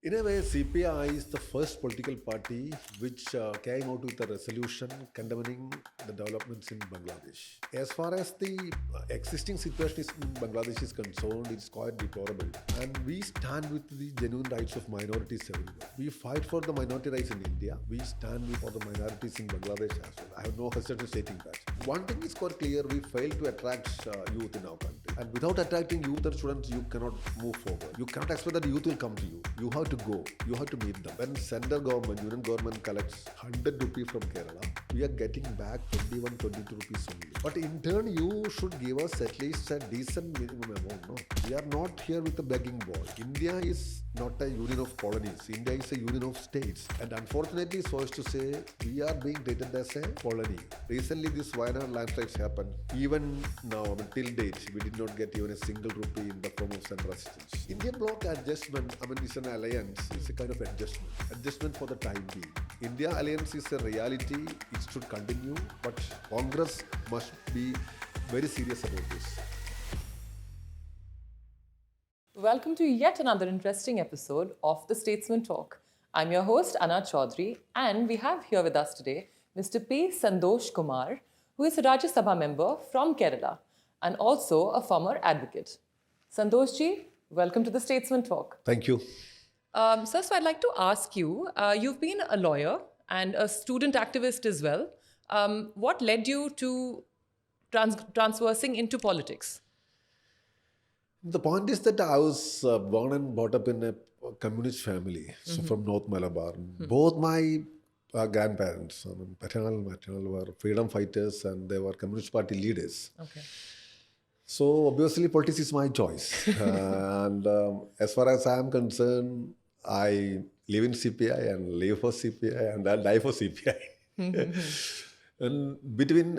In a way, CPI is the first political party which came out with a resolution condemning the developments in Bangladesh. As far as the existing situation in Bangladesh is concerned, it's quite deplorable. And we stand with the genuine rights of minorities everywhere. We fight for the minority rights in India. We stand for the minorities in Bangladesh as well. I have no hesitation stating that. One thing is quite clear, we fail to attract youth in our country. And without attracting youth and students, you cannot move forward. You cannot expect that youth will come to you. You have to go. You have to meet them. When central government, union government collects 100 rupees from Kerala, we are getting back 21, 22 rupees only. But in turn, you should give us at least a decent minimum amount. No, we are not here with a begging bowl. India is not a union of colonies. India is a union of states. And unfortunately, so as to say, we are being treated as a colony. Recently, this Wayanad landslides happened. Even now, till date, we did not get even a single rupee in the form of central assistance. Indian bloc adjustment, it's an alliance. It's a kind of adjustment. Adjustment for the time being. India alliance is a reality. It should continue. But Congress must be very serious about this. Welcome to yet another interesting episode of the Statesman Talk. I'm your host, Anna Chaudhary, and we have here with us today Mr. P. Sandosh Kumar, who is a Rajya Sabha member from Kerala and also a former advocate. Sandoshji, welcome to the Statesman Talk. Thank you. So I'd like to ask you, you've been a lawyer and a student activist as well. What led you to transversing into politics? The point is that I was born and brought up in a communist family, so from North Malabar. Both my grandparents, paternal, maternal, were freedom fighters and they were Communist Party leaders. Okay. So obviously politics is my choice. And as far as I am concerned, I live in CPI and live for CPI and I die for CPI. And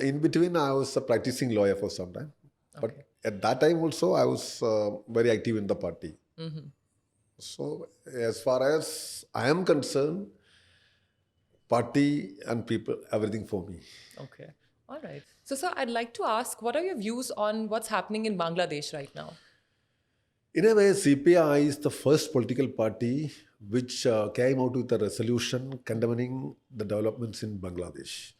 in between, I was a practicing lawyer for some time. But at that time also, I was very active in the party. So as far as I am concerned, party and people, everything for me. Okay. All right. So, sir, I'd like to ask, what are your views on what's happening in Bangladesh right now? In a way, CPI is the first political party which came out with a resolution condemning the developments in Bangladesh.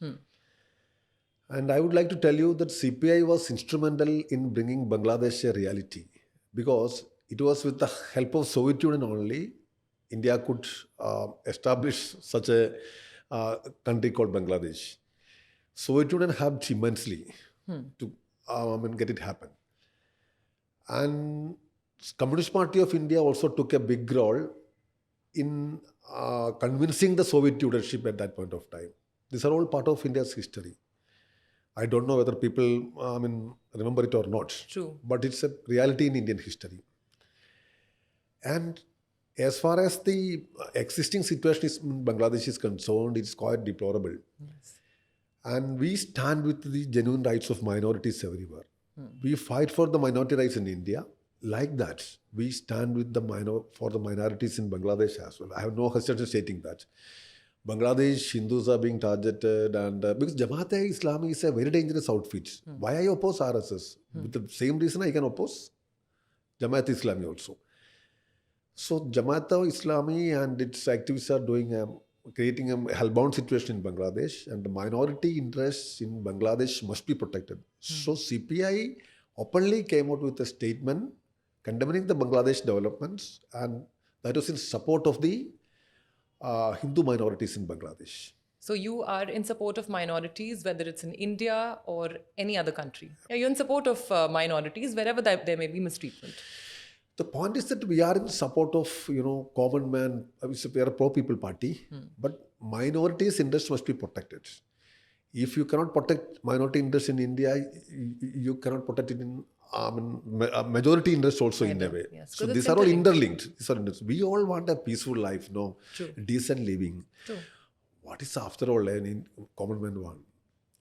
And I would like to tell you that CPI was instrumental in bringing Bangladesh a reality because it was with the help of Soviet Union only India could establish such a country called Bangladesh. Soviet Union helped immensely to get it happen. And Communist Party of India also took a big role in convincing the Soviet leadership at that point of time. These are all part of India's history. I don't know whether people remember it or not. True. But it's a reality in Indian history. And as far as the existing situation in Bangladesh is concerned, it's quite deplorable. Yes. And we stand with the genuine rights of minorities everywhere. We fight for the minority rights in India. Like that, we stand with for the minorities in Bangladesh as well. I have no hesitation stating that. Bangladesh Hindus are being targeted and because Jamaat-e-Islami is a very dangerous outfit. Why I oppose RSS? With the same reason I can oppose Jamaat-e-Islami also. So Jamaat-e-Islami and its activists are creating a hellbound situation in Bangladesh and the minority interests in Bangladesh must be protected. So CPI openly came out with a statement condemning the Bangladesh developments and that was in support of the Hindu minorities in Bangladesh. So you are in support of minorities, whether it's in India or any other country. Yeah, you're in support of minorities wherever there may be mistreatment. The point is that we are in support of, common man. We are a pro-people party, but minorities' interests must be protected. If you cannot protect minority interests in India, you cannot protect it in majority interests also in a way. Yes. So these are all interlinked. We all want a peaceful life, decent living. True. What is after all a common man want?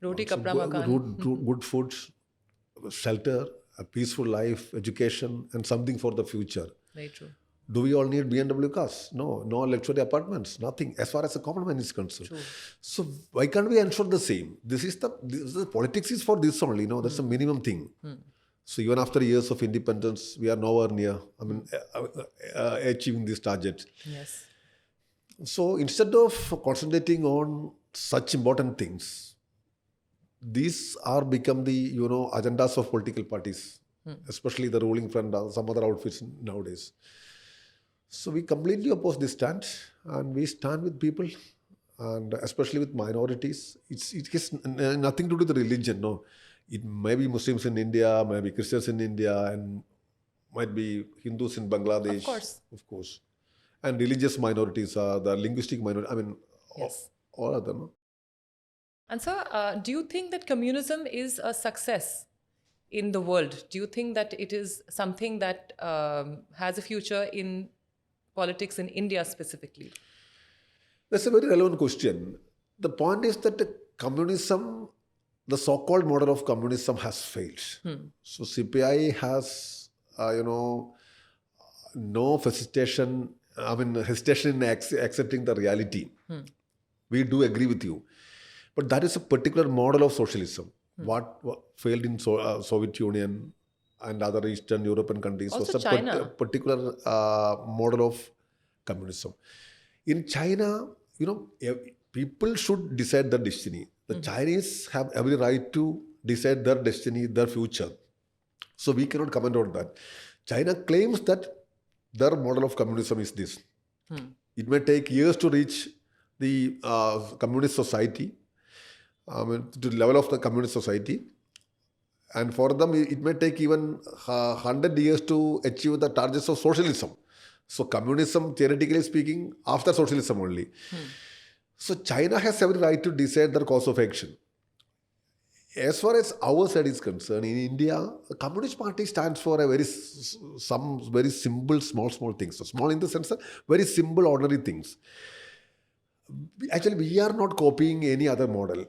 Roti, kapra, makan. Good food, shelter, a peaceful life, education, and something for the future. Very true. Do we all need BMW cars? No luxury apartments, nothing. As far as the common man is concerned. True. So why can't we ensure the same? This is the politics is for this only. That's the minimum thing. So even after years of independence, we are nowhere near, achieving these targets. Yes. So instead of concentrating on such important things, these are become the agendas of political parties, especially the ruling front, some other outfits nowadays. So we completely oppose this stand, and we stand with people, and especially with minorities. It has nothing to do with religion. No, it may be Muslims in India, maybe Christians in India, and might be Hindus in Of Bangladesh, course. of course, and religious minorities are the linguistic minority. Yes. All other. No? And so, do you think that communism is a success in the world? Do you think that it is something that has a future in politics in India specifically? That's a very relevant question. The point is that communism, the so-called model of communism, has failed. So CPI has, no hesitation in accepting the reality. We do agree with you, but that is a particular model of socialism. What failed in Soviet Union and other Eastern European countries Also was a China. particular model of communism. In China, people should decide their destiny. The Chinese have every right to decide their destiny, their future. So we cannot comment on that. China claims that their model of communism is this. It may take years to reach the communist society, to the level of the communist society. And for them, it may take even 100 years to achieve the targets of socialism. So communism, theoretically speaking, after socialism only. So China has every right to decide their course of action. As far as our side is concerned, in India, the Communist Party stands for some very simple, small things. So small in the sense of very simple, ordinary things. Actually, we are not copying any other model.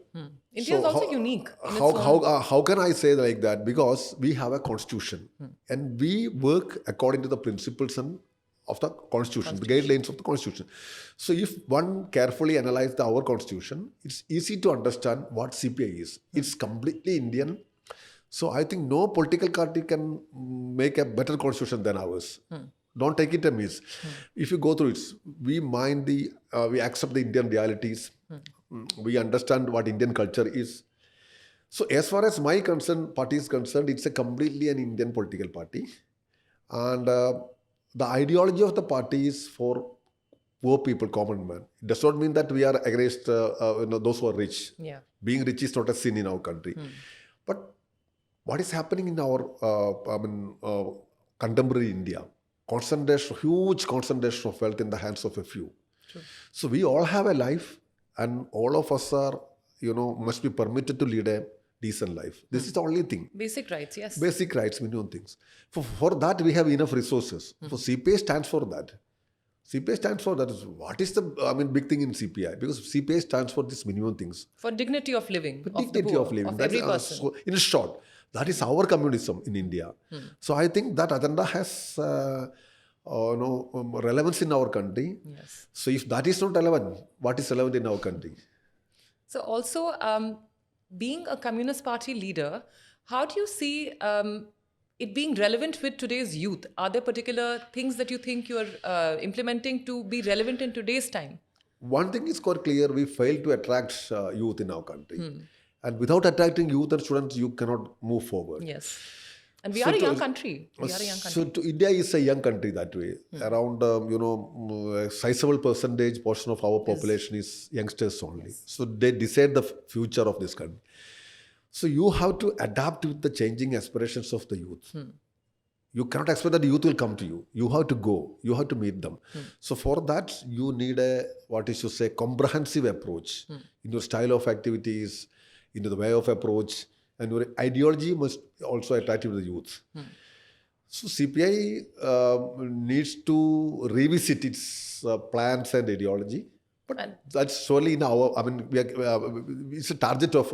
India is also unique. In its How can I say like that? Because we have a constitution, and we work according to the principles of the constitution, the guidelines of the constitution. So if one carefully analyzes our constitution, it's easy to understand what CPI is. It's completely Indian. So I think no political party can make a better constitution than ours. Don't take it amiss. If you go through it, we we accept the Indian realities. We understand what Indian culture is. So as far as my party is concerned, it's a completely an Indian political party. And the ideology of the party is for poor people, common man. It does not mean that we are against those who are rich. Yeah. Being rich is not a sin in our country. But what is happening in our contemporary India? Huge concentration of wealth in the hands of a few. True. So we all have a life, and all of us are, must be permitted to lead a decent life. This is the only thing. Basic rights, yes. Basic rights, minimum things. For that, we have enough resources. For CPI stands for that. CPI stands for that. What is the big thing in CPI? Because CPI stands for these minimum things. For dignity of living, For of dignity the poor, of living. of That every is, person. so in short, that is our communism in India. So I think that agenda has relevance in our country. Yes. So if that is not relevant, what is relevant in our country? So also, being a Communist Party leader, how do you see it being relevant with today's youth? Are there particular things that you think you're implementing to be relevant in today's time? One thing is quite clear, we fail to attract youth in our country. And without attracting youth and students, you cannot move forward. Yes. And we are a young country. We are a young country. So India is a young country that way. Around, a sizable portion of our population is youngsters only. Yes. So they decide the future of this country. So you have to adapt with the changing aspirations of the youth. You cannot expect that the youth will come to you. You have to go. You have to meet them. So for that, you need a comprehensive approach in your style of activities, into the way of approach, and your ideology must also attract you to the youth. So CPI needs to revisit its plans and ideology. But that's surely in our, it's a target of,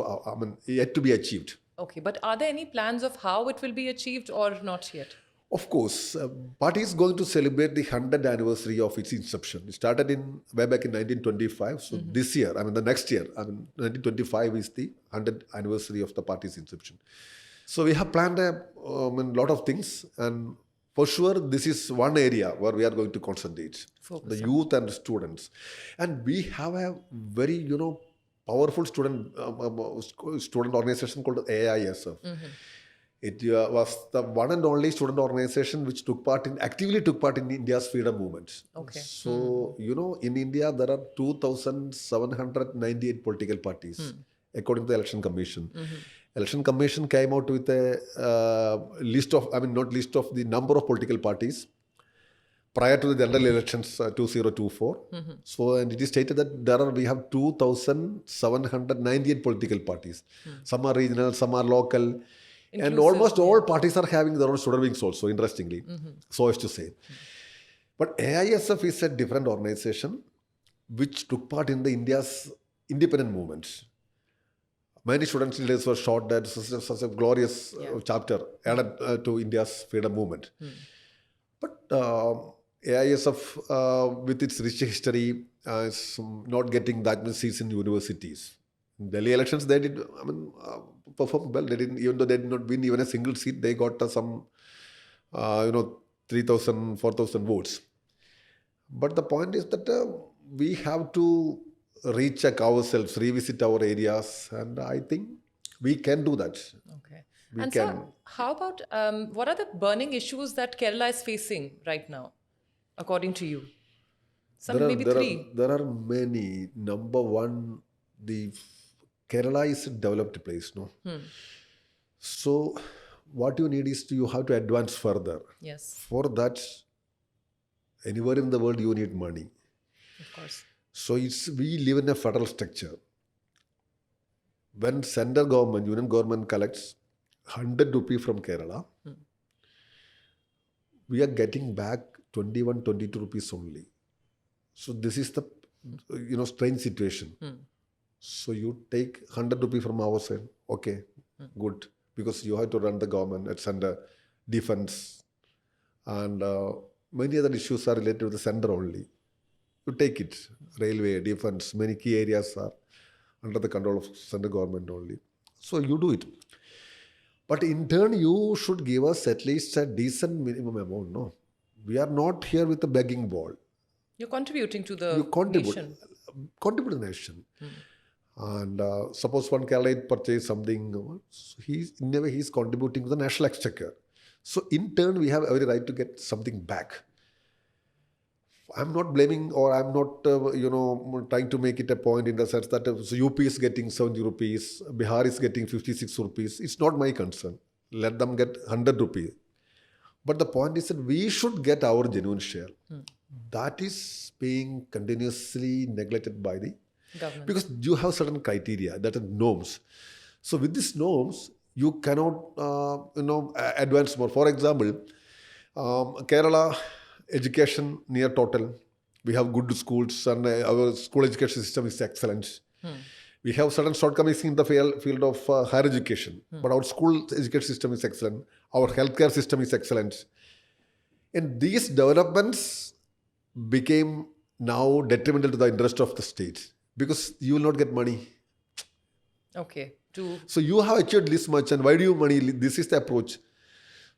yet to be achieved. Okay, but are there any plans of how it will be achieved or not yet? Of course, party is going to celebrate the 100th anniversary of its inception. It started way back in 1925. So this year, the next year, 1925 is the 100th anniversary of the party's inception. So we have planned a lot of things, and for sure, this is one area where we are going to concentrate: the Focus on. youth and students. And we have a very powerful student organization called AISF. It was the one and only student organization which actively took part in India's freedom movement. Okay. So, in India, there are 2,798 political parties, according to the Election Commission. Election Commission came out with a not list of the number of political parties prior to the general elections 2024. So, and it is stated that we have 2,798 political parties. Some are regional, some are local. And almost all parties are having their own student wings also, interestingly, so as to say. But AISF is a different organization which took part in the India's independent movement. Many student leaders were shot. That such a glorious chapter added to India's freedom movement. But AISF, with its rich history, is not getting that many seats in universities. In Delhi elections, they did perform well. They didn't, even though they did not win even a single seat, they got some 3,000, 4,000 votes. But the point is that we have to recheck ourselves, revisit our areas, and I think we can do that. Okay. We And can. so, how about what are the burning issues that Kerala is facing right now, according to you? Maybe three. There are many. Number one, the Kerala is a developed place, no? So what you need is you have to advance further. Yes, For that, anywhere in the world you need money. of course. So we live in a federal structure. When central government, union government collects 100 rupee from Kerala, we are getting back 21, 22 rupees only. So this is the strange situation. So you take 100 rupee from our side, okay, good, because you have to run the government, it's under defense, and many other issues are related to the center only. You take it, railway, defense, many key areas are under the control of central government only. So you do it. But in turn, you should give us at least a decent minimum amount, no? We are not here with a begging bowl. You're contributing to the You contribute nation. to the nation. And suppose one Kerala purchase something, in a way he's contributing to the national exchequer. So in turn, we have every right to get something back. I'm not blaming, or I'm not, trying to make it a point in the sense that UP is getting 70 rupees, Bihar is getting 56 rupees. It's not my concern. Let them get 100 rupees. But the point is that we should get our genuine share. That is being continuously neglected by the Government. because you have certain criteria, that are norms. So with these norms, you cannot, advance more. For example, Kerala education near total. We have good schools, and our school education system is excellent. We have certain shortcomings in the field of higher education, but our school education system is excellent. Our healthcare system is excellent. And these developments became now detrimental to the interest of the state, because you will not get money. Okay. So you have achieved this much, and why do you money? This is the approach.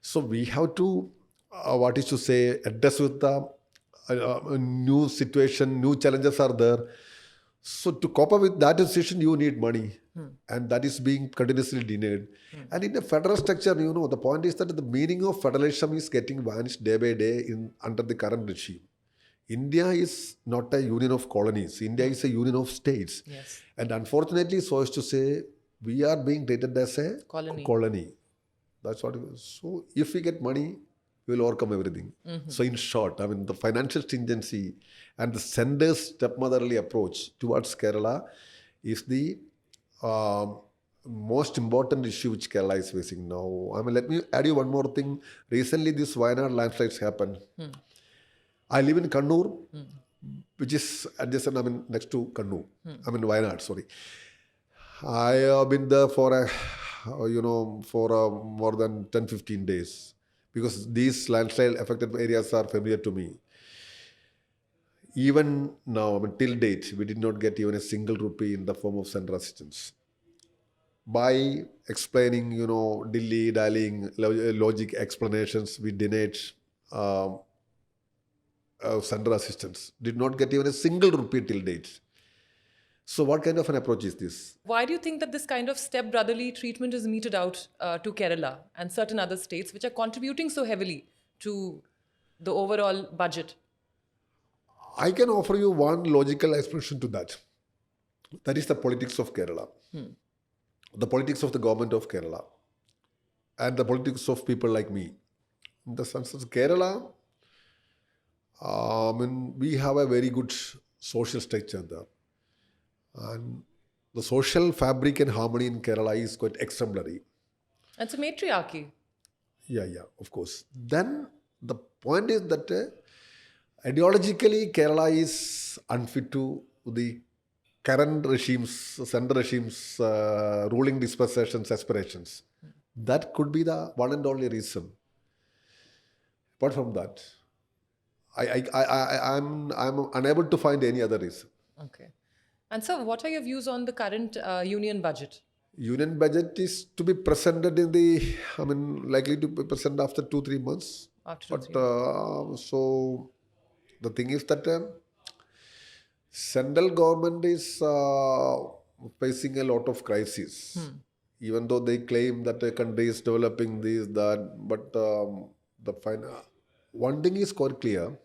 So we have to, address with the new situation, new challenges are there. So to cope up with that situation, you need money, and that is being continuously denied. And in the federal structure, the point is that the meaning of federalism is getting vanished day by day under the current regime. India is not a union of colonies. India is a union of states. Yes. And unfortunately, so as to say, we are being treated as a colony. That's what it is. So if we get money, we will overcome everything. So in short, the financial stringency and the sender's stepmotherly approach towards Kerala is the most important issue which Kerala is facing now. Let me add you one more thing. Recently, this Wayanad landslides happened. I live in Kannur, which is adjacent, next to Kannur. Wayanad, sorry. I have been there for more than 10-15 days, because these landslide affected areas are familiar to me. Even now, till date, we did not get even a single rupee in the form of central assistance. by explaining, dilly-dallying logic explanations, we denied uh, center assistance. Did not get even a single rupee till date. So what kind of an approach is this? Why do you think that this kind of step-brotherly treatment is meted out to Kerala and certain other states which are contributing so heavily to the overall budget? I can offer you one logical explanation to that. That is the politics of Kerala. The politics of the government of Kerala. And the politics of people like me. In the sense of Kerala, we have a very good social structure there. And the social fabric and harmony in Kerala is quite exemplary. It's a matriarchy. Yeah, of course. Then the point is that ideologically Kerala is unfit to the current regime's, center regime's ruling dispensations aspirations. That could be the one and only reason. Apart from that, I'm unable to find any other reason. Okay. And sir, what are your views on the current union budget? Union budget is to be presented in the, likely to be presented after 2-3 months. So the thing is that central government is facing a lot of crises. Even though they claim that the country is developing this, that, but one thing is quite clear.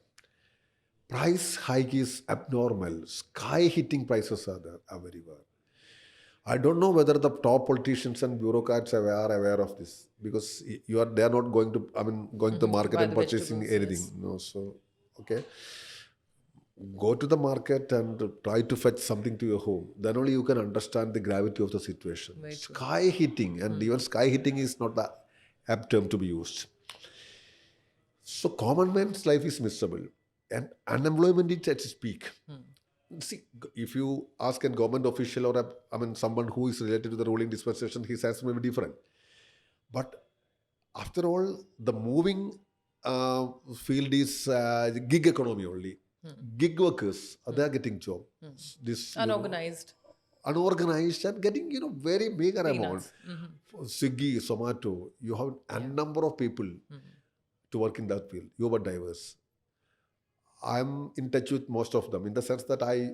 Price hike is abnormal. Sky-hitting prices are there everywhere. I don't know whether the top politicians and bureaucrats are aware of this, because they are not going to going to the market and purchasing anything. Yes. No, so okay, go to the market and try to fetch something to your home. Then only you can understand the gravity of the situation. Sky-hitting, and even sky-hitting is not the apt term to be used. So common man's life is miserable. And unemployment is at its peak. See, if you ask a government official or someone who is related to the ruling dispensation, his answer may be different. But after all, the moving field is gig economy only. Gig workers, they are getting job. This unorganized and getting very big amount. Swiggy, Zomato, you have a number of people to work in that field. You are diverse. I'm in touch with most of them in the sense that I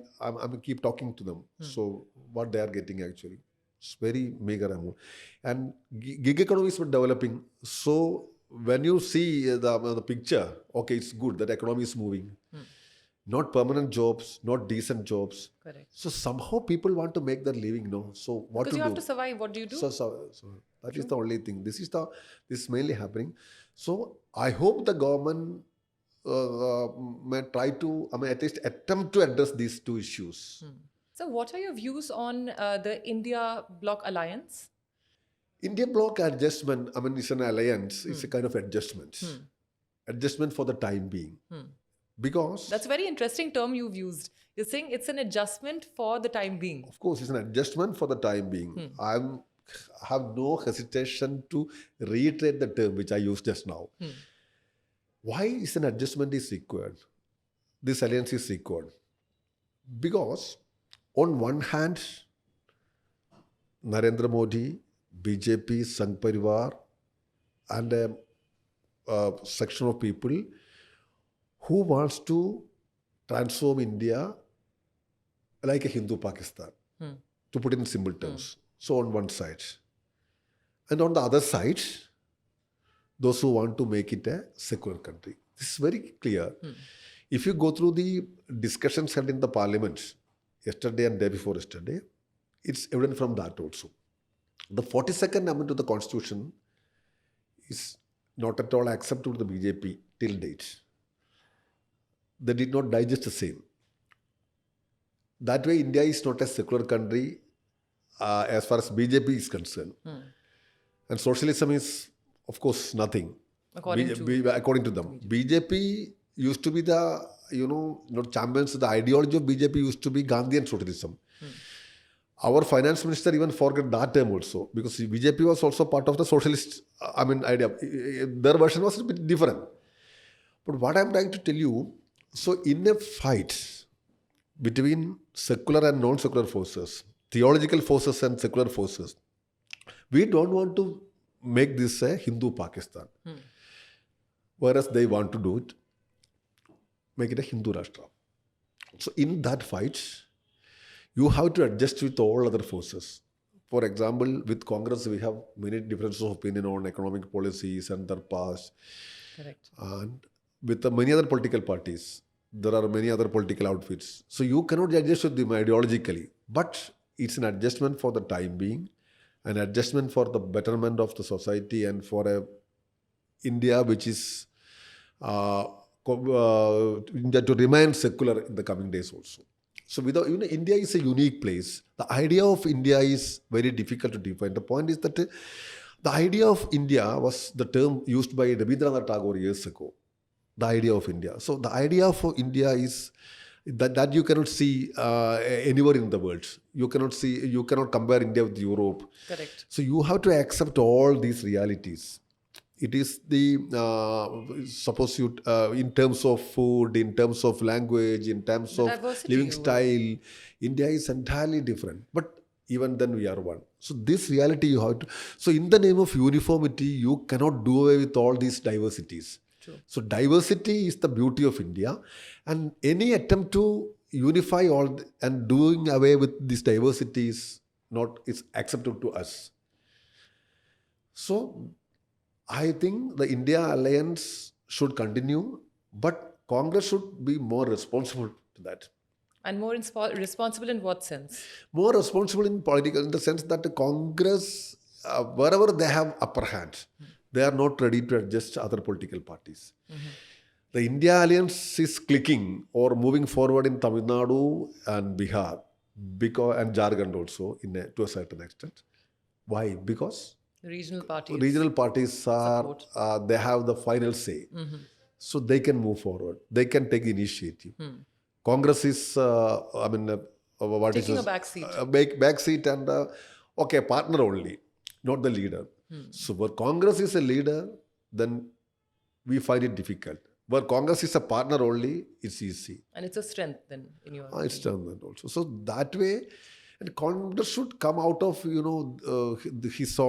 keep talking to them. So what they are getting actually, it's very meager amount. And gig economy is developing. So when you see the picture, okay, it's good that economy is moving. Not permanent jobs, not decent jobs. Correct. So somehow people want to make their living, no? So what to do? Because you have to survive. What do you do? So that is the only thing. This is mainly happening. So I hope the government may try to, at least attempt to address these two issues. So what are your views on the India Bloc alliance? India Bloc adjustment, it's an alliance. It's a kind of adjustment. Adjustment for the time being. Because... That's a very interesting term you've used. You're saying it's an adjustment for the time being. Of course, it's an adjustment for the time being. I have no hesitation to reiterate the term which I used just now. Why is an adjustment is required? This alliance is required. Because on one hand, Narendra Modi, BJP, Sangh Parivar, and a section of people who wants to transform India like a Hindu Pakistan, to put it in simple terms. So on one side. And on the other side, those who want to make it a secular country. This is very clear. If you go through the discussions held in the parliament yesterday and day before yesterday, it's evident from that also. The 42nd amendment to the constitution is not at all acceptable to the BJP till date. They did not digest the same. That way, India is not a secular country as far as BJP is concerned. And socialism is, of course, nothing. According to them. BJP used to be the, not champions. The ideology of BJP used to be Gandhian socialism. Our finance minister even forgot that term also, because BJP was also part of the socialist, idea. Their version was a bit different. But what I'm trying to tell you, so in a fight between secular and non-secular forces, theological forces and secular forces, We don't want to make this a Hindu Pakistan. Whereas they want to do it, make it a Hindu Rashtra. So in that fight, you have to adjust with all other forces. For example, with Congress, we have many differences of opinion on economic policies and their past. Correct. And with many other political parties, there are many other political outfits. So you cannot adjust with them ideologically. But it's an adjustment for the time being, an adjustment for the betterment of the society and for a India which is India to remain secular in the coming days also. So without, India is a unique place. The idea of India is very difficult to define. The point is that the idea of India was the term used by Rabindranath Tagore years ago. The idea of India. So the idea of India is that you cannot see anywhere in the world. You cannot compare India with Europe. Correct. So you have to accept all these realities. It is the, suppose you, in terms of food, in terms of language, in terms The of diversity living you- style, India is entirely different. But even then we are one. So this reality you have to, so in the name of uniformity, you cannot do away with all these diversities. True. So diversity is the beauty of India, and any attempt to unify and doing away with this diversity is acceptable to us. So I think the India alliance should continue, but Congress should be more responsible to that. And more responsible in what sense? More responsible in the sense that the Congress, wherever they have upper hand, they are not ready to adjust other political parties. The India alliance is clicking or moving forward in Tamil Nadu and Bihar, and Jharkhand also to a certain extent. Why? Because The regional parties. regional parties are they have the final say, so they can move forward. They can take initiative. Congress is, Taking a back seat. back seat and partner only, not the leader. So where Congress is a leader, then we find it difficult. Where Congress is a partner only, it's easy. And it's a strength then in your It's done also. So that way, and Congress should come out of its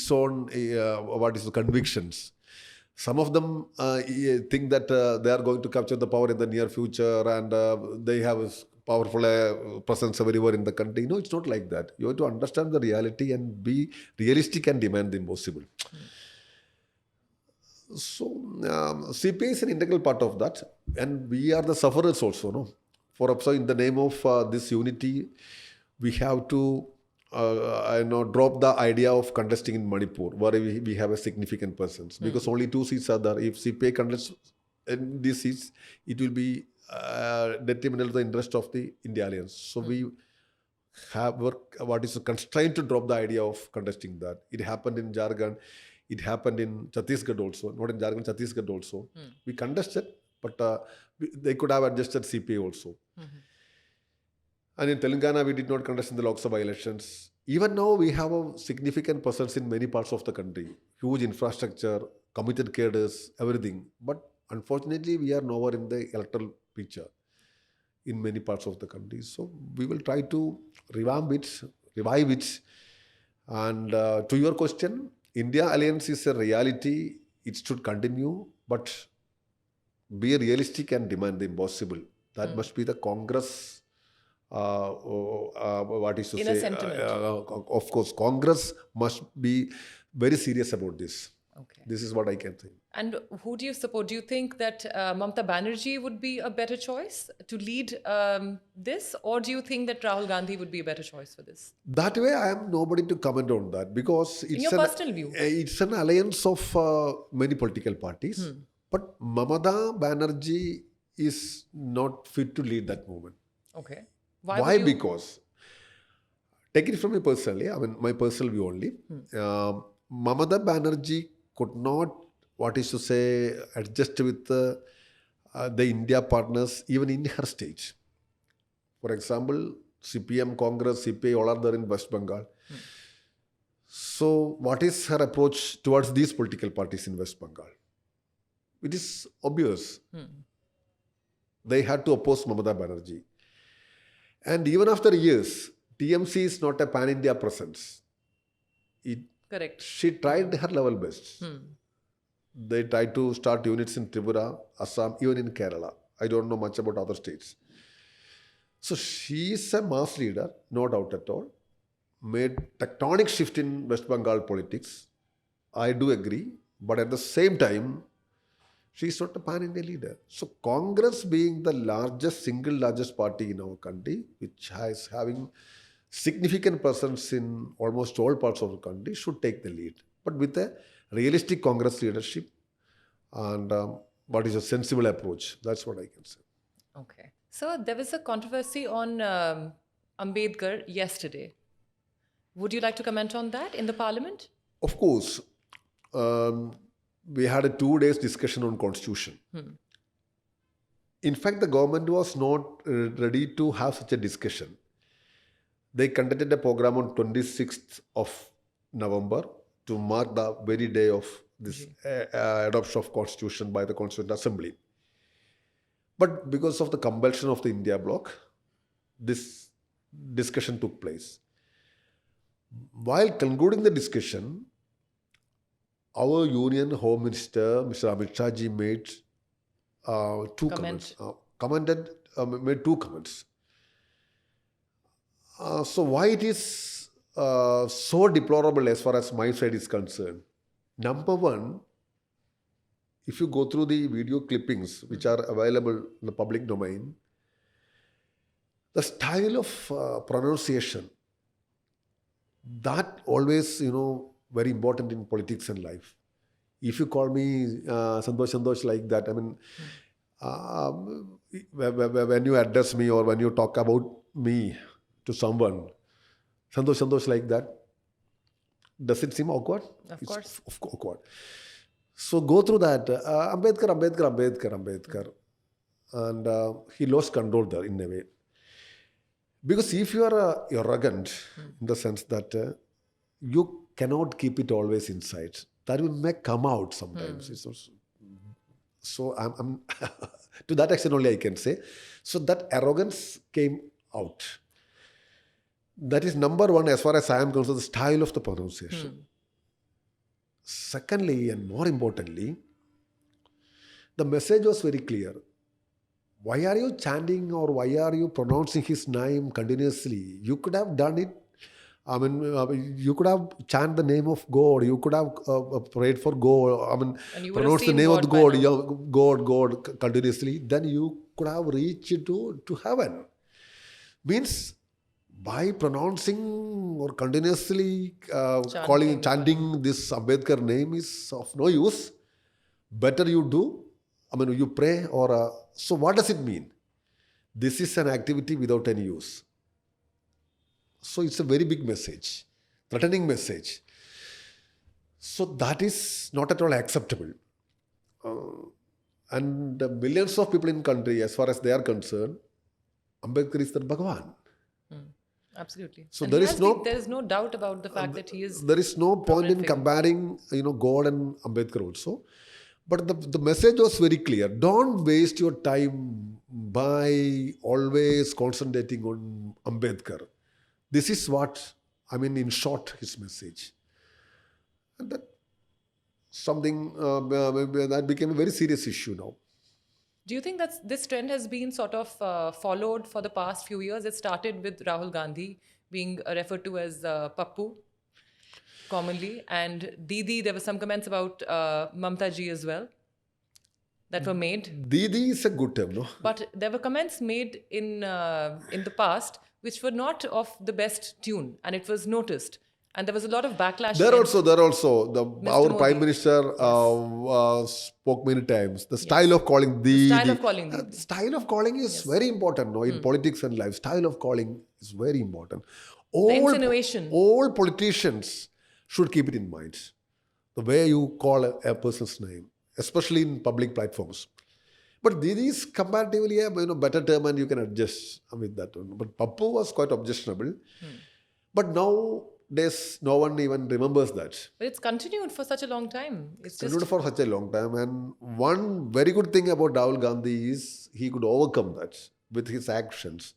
own convictions. Some of them think that they are going to capture the power in the near future, and they have a powerful presence everywhere in the country. No, it's not like that. You have to understand the reality and be realistic and demand the impossible. So CPI is an integral part of that, and we are the sufferers also. No, so in the name of this unity, we have to drop the idea of contesting in Manipur, where we have a significant presence, because only 2 seats are there. If CPI contests in these seats, it will be detrimental to the interest of the India alliance. So we have what is constrained to drop the idea of contesting that. It happened in Jharkhand. It happened in Chhattisgarh also. Not in Jharkhand, Chhattisgarh also. We contested, but they could have adjusted CPI also. And in Telangana, we did not contest in the Lok Sabha elections. Even now, we have a significant presence in many parts of the country. Huge infrastructure, committed cadres, everything. But unfortunately, we are nowhere in the electoral picture in many parts of the country. So we will try to revamp it, revive it. And to your question, India alliance is a reality. It should continue, but be realistic and demand the impossible. That must be the Congress. What is to Inner say? sentiment. Of course, Congress must be very serious about this. Okay. This is what I can think. And who do you support? Do you think that Mamata Banerjee would be a better choice to lead this? Or do you think that Rahul Gandhi would be a better choice for this? That way, I am nobody to comment on that, because it's your personal view. It's an alliance of many political parties. But Mamata Banerjee is not fit to lead that movement. Okay. Why? Because, take it from me personally, my personal view only. Mamata Banerjee could not, adjust with the India partners even in her stage. For example, CPM, Congress, CPI, all are there in West Bengal. So what is her approach towards these political parties in West Bengal? It is obvious. They had to oppose Mamata Banerjee. And even after years, TMC is not a pan-India presence. it, Correct. she tried her level best. They tried to start units in Tripura, Assam, even in Kerala. I don't know much about other states. So she is a mass leader, no doubt at all. Made tectonic shift in West Bengal politics. I do agree, but at the same time, she is not a pan-India leader. So Congress, being the single largest party in our country, which is having significant presence in almost all parts of the country, should take the lead. But with a realistic Congress leadership and what is a sensible approach. That's what I can say. Okay. So there was a controversy on Ambedkar yesterday. Would you like to comment on that in the parliament? Of course, we had a 2 days discussion on constitution. In fact, the government was not ready to have such a discussion. They conducted a program on 26th of November to mark the very day of this adoption of constitution by the Constituent Assembly. But because of the compulsion of the India bloc, this discussion took place. While concluding the discussion, our Union Home Minister, Mr. Amit Shah ji, made two comments. Made two comments. So why it is so deplorable as far as my side is concerned? Number one, if you go through the video clippings which are available in the public domain, the style of pronunciation, that always, very important in politics and life. If you call me Sandosh like that, I mean, when you address me or when you talk about me to someone, Sandosh like that, does it seem awkward? Of course. It's awkward. So go through that. Ambedkar. And he lost control there in a way. Because if you are arrogant in the sense that you cannot keep it always inside, that may come out sometimes. It's also, so I'm to that extent only I can say. So that arrogance came out. That is number one as far as I am concerned, the style of the pronunciation. Secondly, and more importantly, the message was very clear. Why are you chanting or why are you pronouncing his name continuously? You could have done it. I mean, you could have chanted the name of God. You could have prayed for God. I mean, pronounced the name of the God continuously. Then you could have reached to heaven. Means by pronouncing or continuously chanting this Ambedkar name is of no use. Better you do. I mean, you pray or... so what does it mean? This is an activity without any use. So it's a very big message, threatening message. So that is not at all acceptable. And the millions of people in country, as far as they are concerned, Ambedkar is their Bhagavan. Absolutely. So and there is no doubt about the fact that he is... There is no point in comparing, God and Ambedkar also. But the message was very clear. Don't waste your time by always concentrating on Ambedkar. This is what, in short, his message. And that something that became a very serious issue now. Do you think that this trend has been sort of followed for the past few years? It started with Rahul Gandhi being referred to as Pappu commonly, and Didi, there were some comments about Mamta ji as well that were made. Didi is a good term, no? But there were comments made in the past which were not of the best tune, and it was noticed. And there was a lot of backlash. There also, our Modi. Prime Minister spoke many times. The style of calling Didi. Style of calling is very important, no? In politics and life, style of calling is very important. The insinuation. All politicians should keep it in mind. The way you call a person's name, especially in public platforms. But Didi is comparatively a better term and you can adjust with that one. But Pappu was quite objectionable. But nowadays, no one even remembers that. But it's continued for such a long time. It's continued for such a long time. And one very good thing about Rahul Gandhi is he could overcome that with his actions.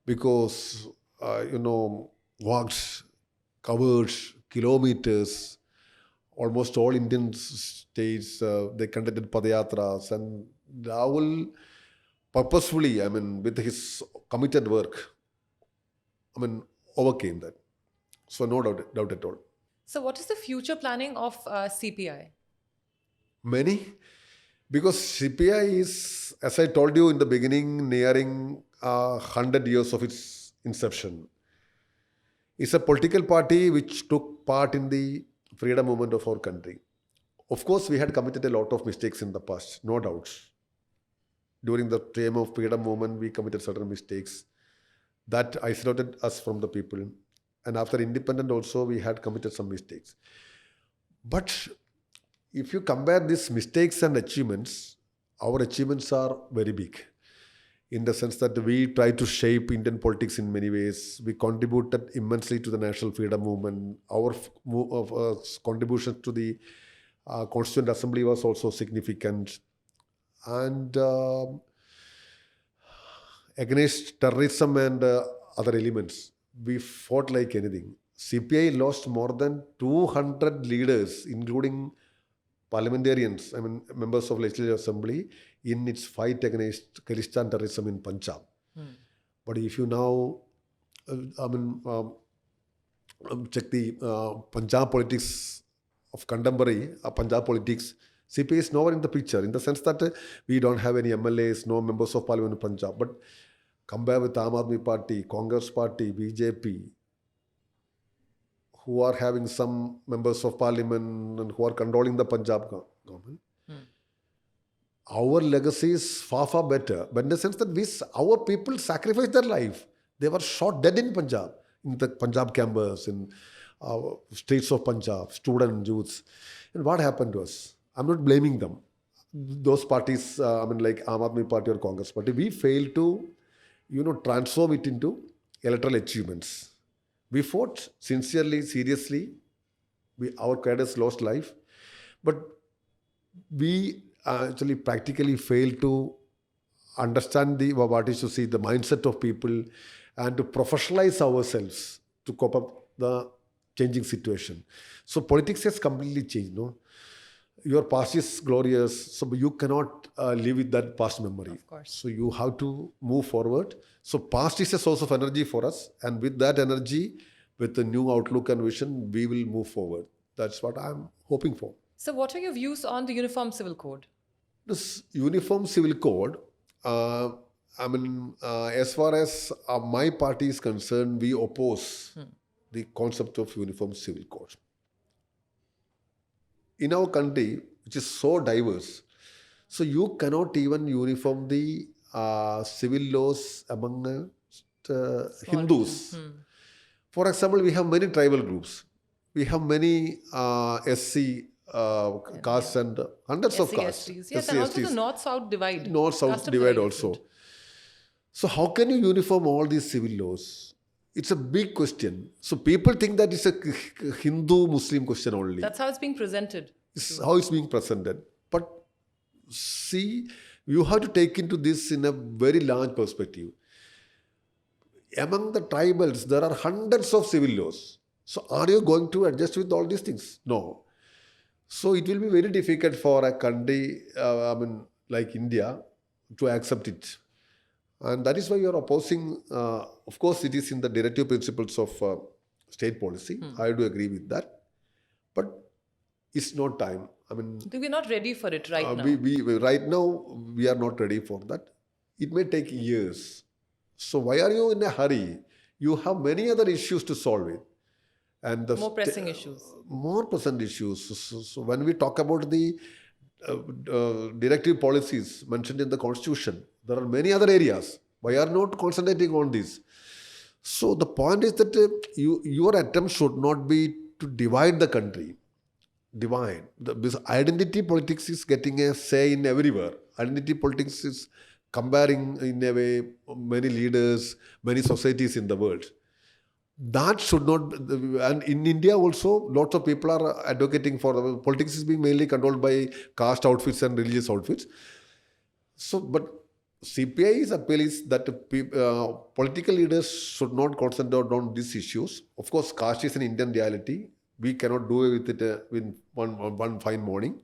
Because, walked, covered, kilometers. Almost all Indian states, they conducted padayatras, and Rahul purposefully, with his committed work, overcame that. So no doubt at all. So, what is the future planning of CPI? Many, because CPI is, as I told you in the beginning, nearing 100 years of its inception. It's a political party which took part in the freedom movement of our country. Of course, we had committed a lot of mistakes in the past, no doubts. During the time of freedom movement, we committed certain mistakes that isolated us from the people. And after independence also, we had committed some mistakes. But if you compare these mistakes and achievements, our achievements are very big. In the sense that we try to shape Indian politics in many ways. We contributed immensely to the national freedom movement. Our contribution to the Constituent Assembly was also significant. And against terrorism and other elements, we fought like anything. CPI lost more than 200 leaders, including parliamentarians, members of Legislative Assembly, in its fight against Khalistan terrorism in Punjab. But if you now, check the Punjab politics of contemporary Punjab politics, CPI is nowhere in the picture, in the sense that we don't have any MLAs, no members of parliament in Punjab. But compare with Aam Aadmi Party, Congress Party, BJP, who are having some members of parliament and who are controlling the Punjab government. Our legacy is far, far better. But in the sense that our people sacrificed their life. They were shot dead in Punjab, in the Punjab campus, in streets of Punjab, students, youths. And what happened to us? I'm not blaming them. Those parties, like Aam Aadmi Party or Congress Party, we failed to, transform it into electoral achievements. We fought sincerely, seriously. Our cadres lost life. But we actually practically failed to understand the mindset of people and to professionalize ourselves to cope up the changing situation. So politics has completely changed, no? Your past is glorious, so you cannot live with that past memory. Of course. So you have to move forward. So past is a source of energy for us, and with that energy, with a new outlook and vision, we will move forward. That's what I'm hoping for. So, what are your views on the Uniform Civil Code? This Uniform Civil Code, as far as my party is concerned, we oppose the concept of Uniform Civil Code. In our country, which is so diverse, so you cannot even uniform the civil laws among Hindus. For example, we have many tribal groups. We have many SC castes and hundreds of castes. SCs. Yes, and also the North-South divide. North-South Customs divide very also. different. So how can you uniform all these civil laws? It's a big question. So people think that it's a Hindu-Muslim question only. That's how it's being presented. It's how it's being presented. But see, you have to take into this in a very large perspective. Among the tribals, there are hundreds of civil laws. So are you going to adjust with all these things? No. So it will be very difficult for a country like India to accept it. And that is why you are opposing, of course, it is in the directive principles of state policy. I do agree with that. But it's not time. We're not ready for it right now. Right now, we are not ready for that. It may take years. So why are you in a hurry? You have many other issues to solve it. And More pressing issues. More pressing issues. So when we talk about the directive policies mentioned in the Constitution, there are many other areas. Why are not concentrating on this? So the point is that your attempt should not be to divide the country. This identity politics is getting a say in everywhere. Identity politics is comparing in a way many leaders, many societies in the world. That should not, and in India also, lots of people are advocating for, politics is being mainly controlled by caste outfits and religious outfits. So, but CPI's appeal is that political leaders should not concentrate on these issues. Of course, caste is an Indian reality. We cannot do with it in one fine morning.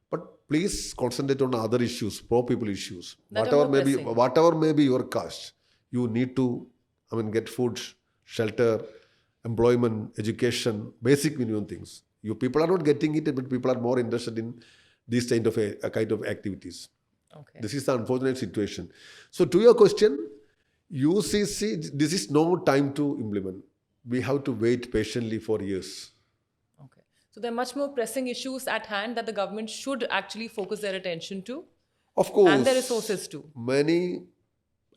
But please concentrate on other issues, poor people issues. That are more pressing. Whatever may be your caste, you need to, get food, shelter, employment, education, basic minimum things. You people are not getting it, but people are more interested in these kind of activities. Okay. This is the unfortunate situation. So to your question, UCC, this is no time to implement. We have to wait patiently for years. Okay. So there are much more pressing issues at hand that the government should actually focus their attention to. Of course. And their resources too. Many,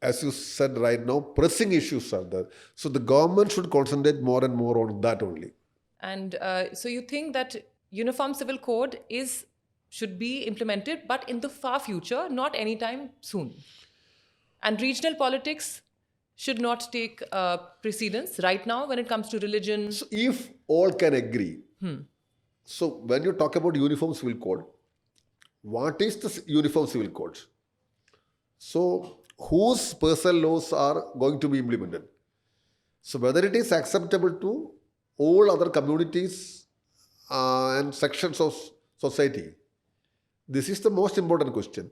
as you said right now, pressing issues are there. So the government should concentrate more and more on that only. And so you think that Uniform Civil Code should be implemented, but in the far future, not anytime soon. And regional politics should not take precedence right now when it comes to religion. So if all can agree, so when you talk about Uniform Civil Code, what is the Uniform Civil Code? So whose personal laws are going to be implemented? So whether it is acceptable to all other communities and sections of society, this is the most important question.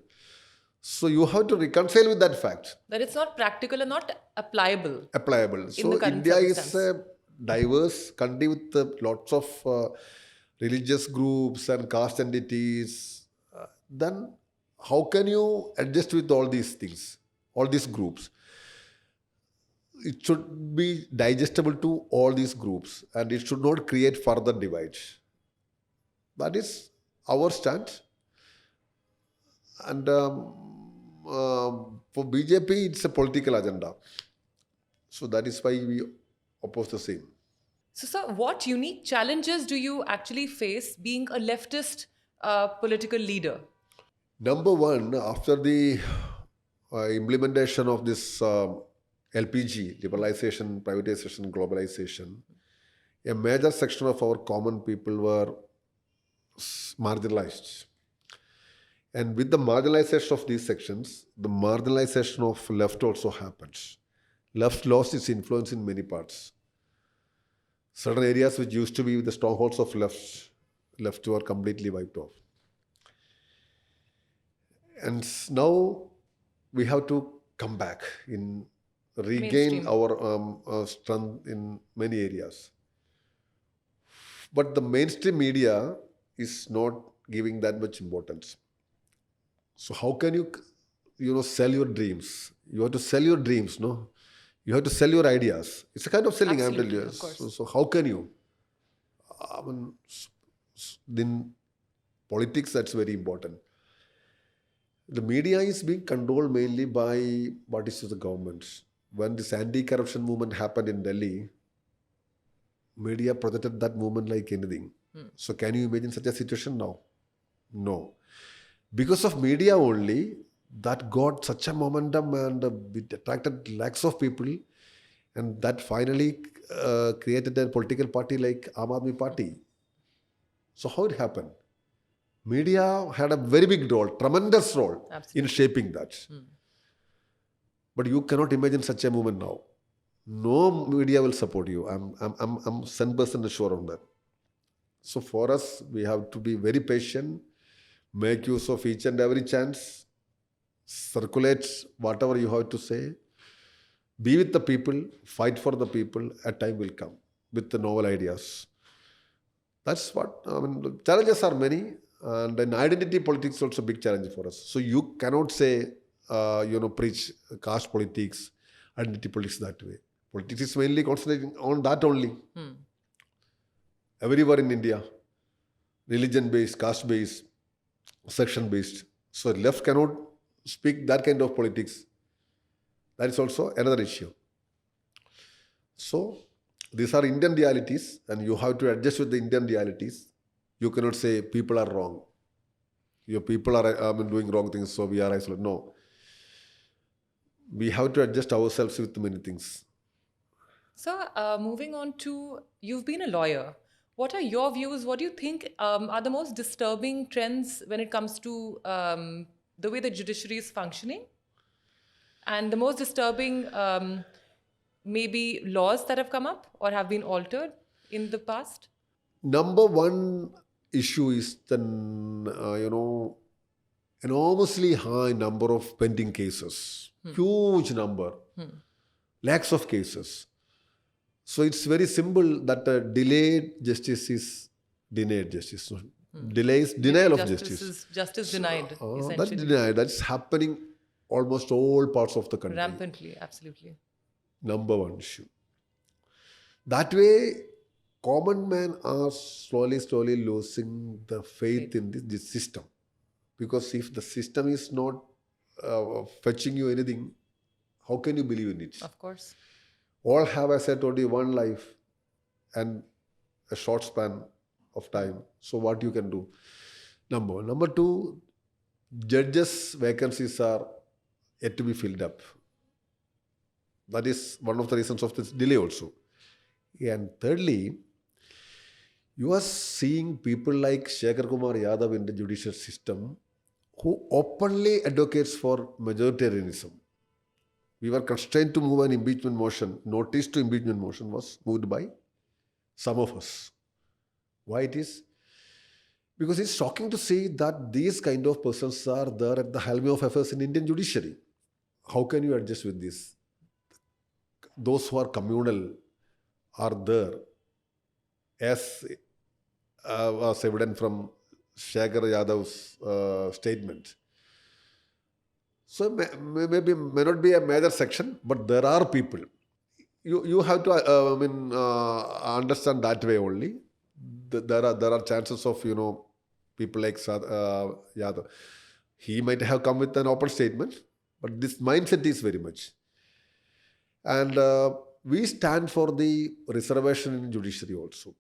So you have to reconcile with that fact. That it's not practical and not applicable. So India is a diverse country with lots of religious groups and caste entities. Then how can you adjust with all these things, all these groups? It should be digestible to all these groups and it should not create further divides. That is our stance. And for BJP, it's a political agenda. So that is why we oppose the same. So, sir, what unique challenges do you actually face being a leftist political leader? Number one, after the implementation of this LPG, liberalization, privatization, globalization, a major section of our common people were marginalized. And with the marginalization of these sections, the marginalization of left also happens. Left lost its influence in many parts. Certain areas which used to be the strongholds of left were completely wiped off. And now we have to come back in regain our strength in many areas. But the mainstream media is not giving that much importance. So how can you sell your dreams? You have to sell your dreams, no? You have to sell your ideas. It's a kind of selling, I'm telling you. Of course. So how can you? In politics, that's very important. The media is being controlled mainly by what is the government. When this anti-corruption movement happened in Delhi, media projected that movement like anything. So can you imagine such a situation now? No. Because of media only, that got such a momentum and it attracted lakhs of people and that finally created a political party like Aam Aadmi Party. So how it happened? Media had a very big role, tremendous role in shaping that. But you cannot imagine such a movement now. No media will support you. I'm 100% sure on that. So for us, we have to be very patient, make use of each and every chance, circulate whatever you have to say, be with the people, fight for the people, a time will come with the novel ideas. That's what, the challenges are many and in identity politics is also a big challenge for us. So you cannot say, preach caste politics, identity politics that way. Politics is mainly concentrating on that only. Everywhere in India, religion-based, caste-based, section-based. So left cannot speak that kind of politics. That is also another issue. So these are Indian realities and you have to adjust with the Indian realities. You cannot say people are wrong. Your people are doing wrong things, so we are isolated. No. We have to adjust ourselves with many things. So moving on to, you've been a lawyer. What are your views? What do you think are the most disturbing trends when it comes to the way the judiciary is functioning? And the most disturbing maybe laws that have come up or have been altered in the past? Number one issue is the, enormously high number of pending cases. Huge number. Lakhs of cases. So it's very simple that delayed justice is denied justice. So denial of justice. Is justice denied, That's essentially. denied. That's happening almost all parts of the country. Rampantly, absolutely. Number one issue. That way, common men are slowly losing the faith in this system. Because if the system is not fetching you anything, how can you believe in it? Of course. All have, as I told you, one life and a short span of time. So what you can do? Number one. Number two, judges' vacancies are yet to be filled up. That is one of the reasons of this delay also. And thirdly, you are seeing people like Shekhar Kumar Yadav in the judicial system who openly advocates for majoritarianism. We were constrained to move an impeachment motion. Notice to impeachment motion was moved by some of us. Why it is? Because it's shocking to see that these kind of persons are there at the helm of affairs in Indian judiciary. How can you adjust with this? Those who are communal are there, as was evident from Shekhar Yadav's statement. So maybe may not be a major section, but there are people. You have to understand that way only. There are chances of people like Yadav. He might have come with an open statement, but this mindset is very much. And we stand for the reservation in judiciary also.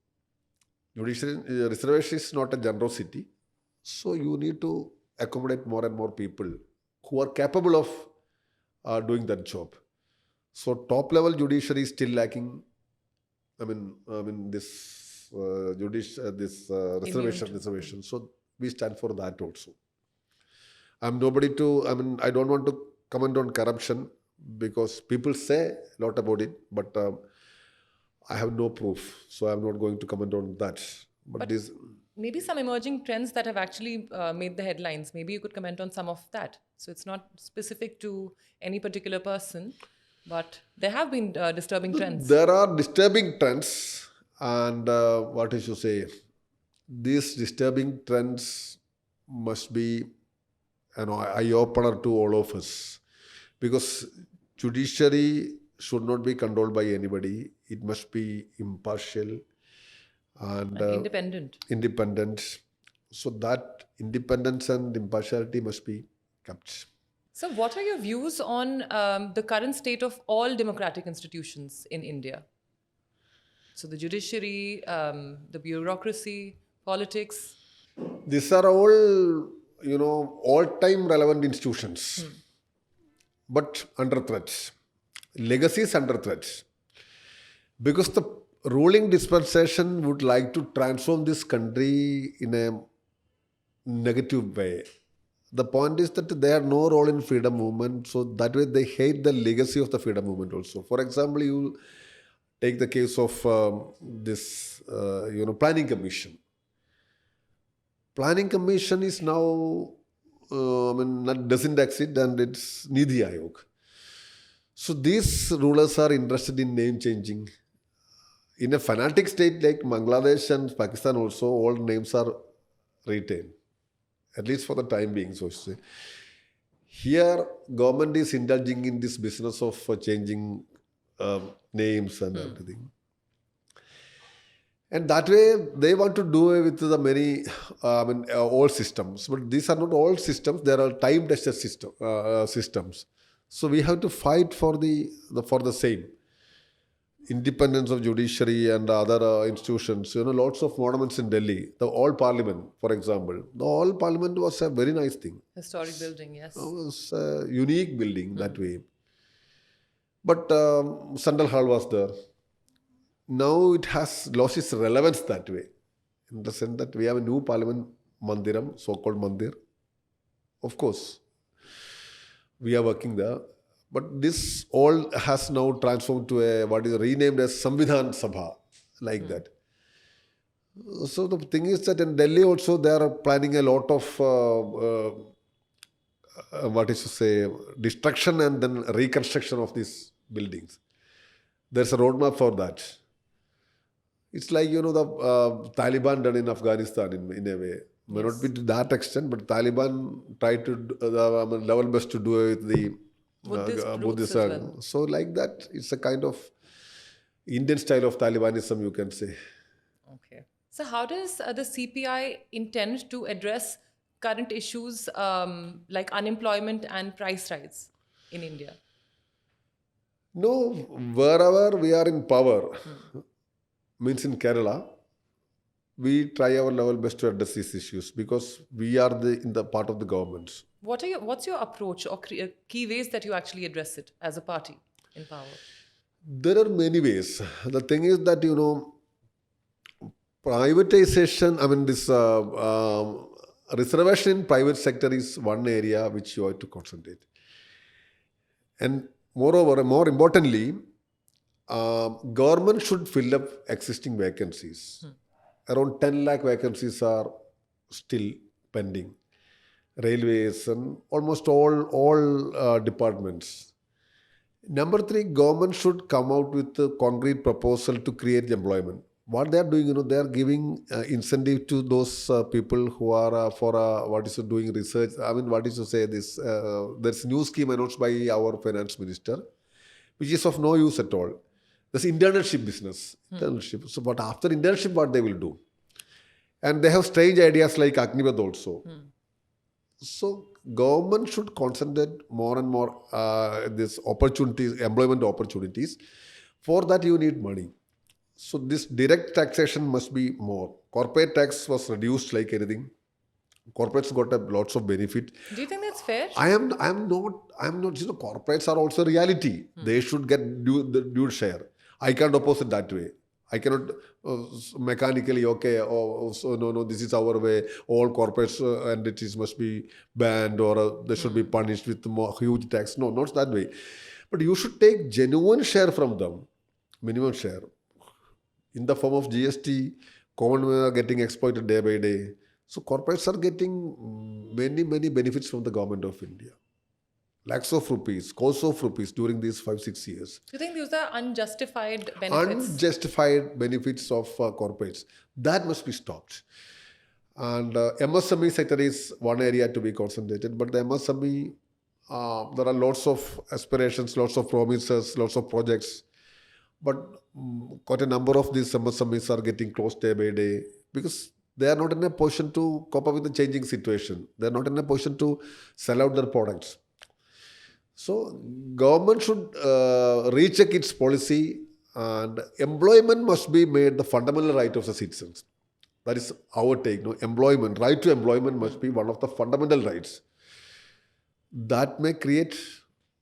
Reservation is not a generosity. So you need to accommodate more and more people who are capable of doing that job. So top level judiciary is still lacking. This reservation. So we stand for that also. I don't want to comment on corruption because people say a lot about it, but I have no proof, so I'm not going to comment on that. But this, maybe some emerging trends that have actually made the headlines. Maybe you could comment on some of that. So it's not specific to any particular person, but there have been disturbing trends. There are disturbing trends, and what is to say? These disturbing trends must be an eye-opener to all of us, because judiciary should not be controlled by anybody. It must be impartial and independent. So that independence and impartiality must be kept. So what are your views on the current state of all democratic institutions in India? So the judiciary, the bureaucracy, politics. These are all, all-time relevant institutions, but under threat. Legacy is under threat. Because the ruling dispensation would like to transform this country in a negative way. The point is that they have no role in freedom movement, so that way they hate the legacy of the freedom movement also. For example, you take the case of this, planning commission. Planning commission is now, doesn't exist, and it's Nidhi Ayog. So these rulers are interested in name changing. In a fanatic state like Bangladesh and Pakistan also, all names are retained, at least for the time being, so to say. Here, government is indulging in this business of changing names and everything. And that way, they want to do it with the many, all systems. But these are not all systems. There are time-tested systems. So we have to fight for the same. Independence of judiciary and other institutions. Lots of monuments in Delhi. The All Parliament, for example. The All Parliament was a very nice thing. Historic building, yes. It was a unique building that way. But Central Hall was there. Now it has lost its relevance that way. In the sense that we have a new Parliament Mandiram, so-called Mandir. Of course, we are working there. But this all has now transformed to what is renamed as Samvidhan Sabha, like that. So the thing is that in Delhi also they are planning a lot of what is to say destruction and then reconstruction of these buildings. There's a roadmap for that. It's like the Taliban done in Afghanistan in a way. May not be to that extent, but Taliban tried to level best to do it with the Buddhist Buddhist. as well. So like that, it's a kind of Indian style of Talibanism, you can say. Okay. So, how does the CPI intend to address current issues like unemployment and price rise in India? No, wherever we are in power, means in Kerala, we try our level best to address these issues because we are in the part of the government. What's your approach or key ways that you actually address it as a party in power? There are many ways. The thing is that privatization. I mean, this reservation in private sector is one area which you have to concentrate. And moreover, more importantly, government should fill up existing vacancies. Around 10 lakh vacancies are still pending. Railways and almost all departments. Number three, government should come out with a concrete proposal to create employment. What they are doing, they are giving incentive to those people who are for what is doing research. I mean, what is to say this? There's a new scheme announced by our finance minister, which is of no use at all. There's internship business. Internship. So, but after internship, what they will do? And they have strange ideas like Agnivad also. So government should concentrate more and more this opportunities, employment opportunities. For that, you need money. So this direct taxation must be more. Corporate tax was reduced like anything. Corporates got lots of benefit. Do you think that's fair? I am not. Corporates are also reality. They should get the due share. I can't oppose it that way. I cannot mechanically, okay, so no, this is our way. All corporate entities must be banned or they should be punished with more huge tax. No, not that way. But you should take genuine share from them, minimum share. In the form of GST, common men are getting exploited day by day. So corporates are getting many benefits from the government of India. Lakhs of rupees, crores of rupees during these 5-6 years. Do you think those are unjustified benefits? Unjustified benefits of corporates. That must be stopped. And MSME sector is one area to be concentrated. But the MSME, there are lots of aspirations, lots of promises, lots of projects. But quite a number of these MSMEs are getting closed day by day because they are not in a position to cope up with the changing situation. They are not in a position to sell out their products. So government should recheck its policy and employment must be made the fundamental right of the citizens. That is our take. No? Employment, right to employment must be one of the fundamental rights. That may create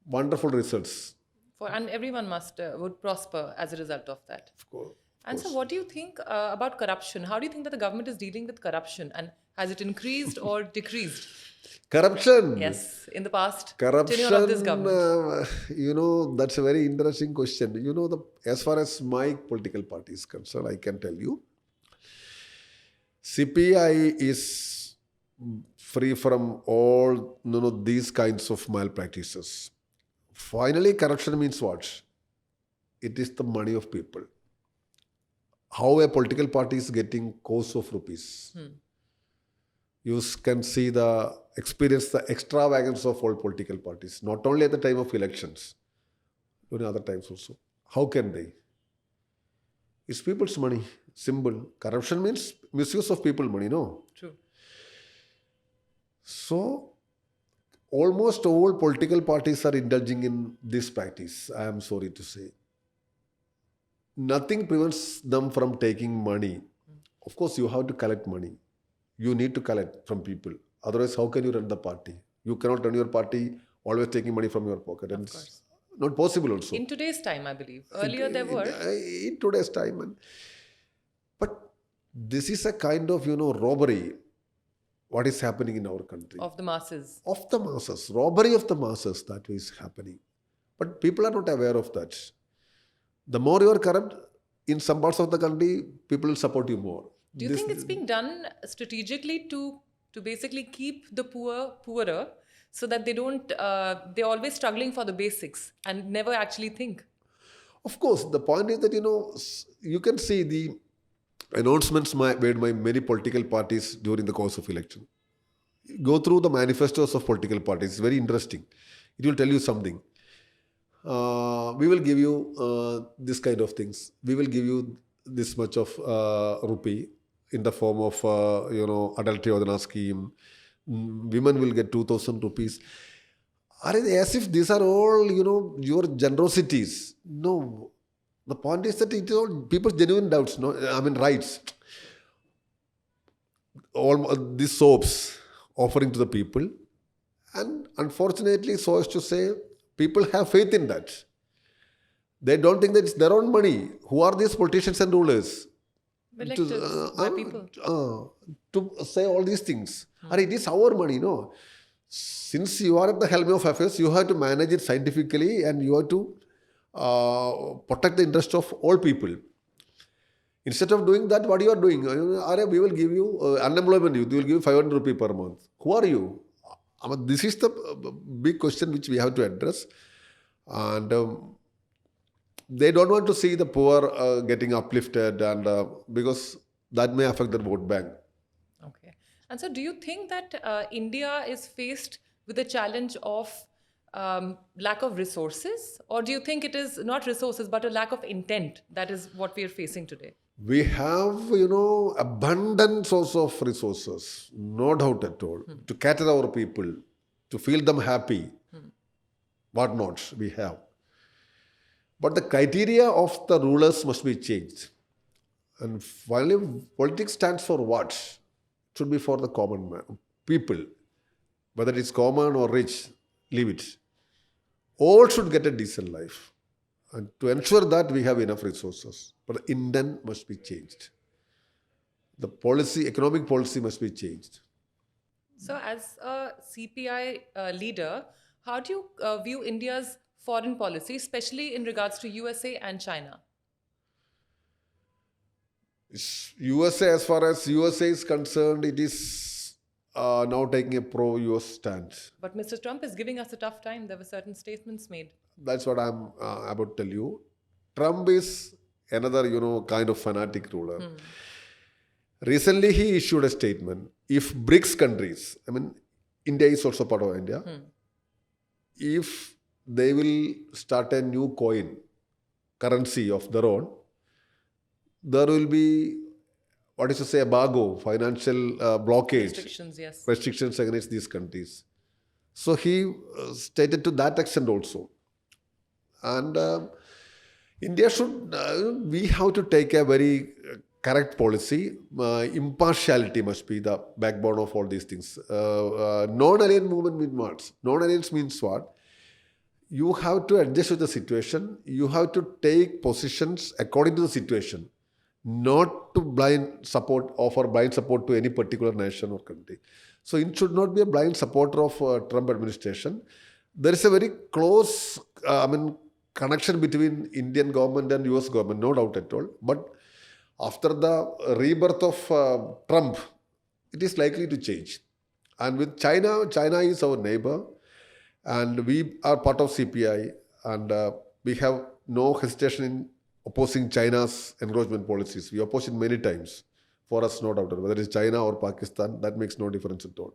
wonderful results. And everyone would prosper as a result of that. Of course. And so what do you think about corruption? How do you think that the government is dealing with corruption? And has it increased or decreased? Corruption. Yes, in the past Corruption, tenure of this government. That's a very interesting question. As far as my political party is concerned, I can tell you, CPI is free from all these kinds of malpractices. Finally, corruption means what? It is the money of people. How a political party is getting crores of rupees. You can experience the extravagance of all political parties, not only at the time of elections, during other times also. How can they? It's people's money, simple. Corruption means misuse of people's money, no? True. So, almost all political parties are indulging in this practice, I am sorry to say. Nothing prevents them from taking money. Of course, you have to collect money. You need to collect from people. Otherwise, how can you run the party? You cannot run your party always taking money from your pocket. And it's not possible also. In today's time, I believe. Earlier there were. In today's time. But this is a kind of, robbery. What is happening in our country? Of the masses. Of the masses. Robbery of the masses, that is happening. But people are not aware of that. The more you are corrupt, in some parts of the country, people will support you more. Do you think it's being done strategically to basically keep the poor poorer so that they don't, they're always struggling for the basics and never actually think? Of course, the point is that, you can see the announcements made by many political parties during the course of election. Go through the manifestos of political parties. It's very interesting. It will tell you something. We will give you this kind of things. We will give you this much of rupee in the form of, adultery Odana scheme. Women will get 2,000 rupees. As if these are all, your generosities. No. The point is that it is all people's genuine doubts, rights. All these soaps offering to the people. And unfortunately, so as to say, people have faith in that. They don't think that it's their own money. Who are these politicians and rulers? Elected by people. To say all these things. It is our money, no? Since you are at the helm of affairs, you have to manage it scientifically and you have to protect the interest of all people. Instead of doing that, what you are doing? We will give you unemployment youth. We will give you 500 rupees per month. Who are you? This is the big question which we have to address. And they don't want to see the poor getting uplifted, and because that may affect their vote bank. Okay. And so do you think that India is faced with the challenge of lack of resources? Or do you think it is not resources, but a lack of intent? That is what we are facing today. We have, abundant source of resources, no doubt at all, to cater our people, to feel them happy, what not we have. But the criteria of the rulers must be changed. And finally, politics stands for what? It should be for the common man, people. Whether it's common or rich, leave it. All should get a decent life. And to ensure that we have enough resources. But the intent must be changed. The policy, economic policy must be changed. So as a CPI leader, how do you view India's foreign policy, especially in regards to USA and China? USA, as far as USA is concerned, it is now taking a pro-US stance. But Mr. Trump is giving us a tough time. There were certain statements made. That's what I'm about to tell you. Trump is another, kind of fanatic ruler. Recently, he issued a statement. If BRICS countries, India is also part of India, if they will start a new currency of their own, there will be, embargo, financial blockage, restrictions against these countries. So he stated to that extent also. And India should, we have to take a very correct policy. Impartiality must be the backbone of all these things. Non-alien movement means what? Non-aliens means what? You have to adjust with the situation. You have to take positions according to the situation, not to offer blind support to any particular nation or country. So it should not be a blind supporter of Trump administration. There is a very close, connection between Indian government and US government, no doubt at all. But after the rebirth of Trump, it is likely to change. And with China, China is our neighbor, and we are part of CPI, and we have no hesitation in opposing China's encroachment policies. We oppose it many times. For us, no doubt. Whether it's China or Pakistan, that makes no difference at all.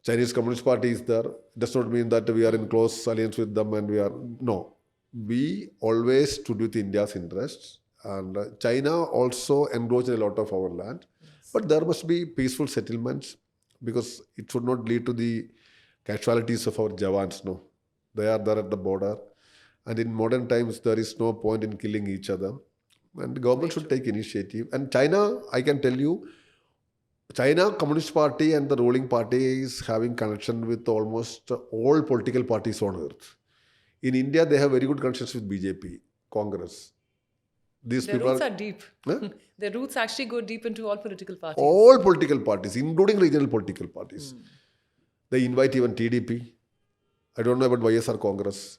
Chinese Communist Party is there. It does not mean that we are in close alliance with them and we are... No. We always stood with India's interests. And China also encroached a lot of our land. Yes. But there must be peaceful settlements because it should not lead to the casualties of our Jawans. No. They are there at the border. And in modern times, there is no point in killing each other. And the government should take initiative. And China, I can tell you, China Communist Party and the ruling party is having connection with almost all political parties on earth. In India, they have very good connections with BJP, Congress. Their roots are deep. Huh? Their roots actually go deep into all political parties. All political parties, including regional political parties. They invite even TDP. I don't know about YSR Congress.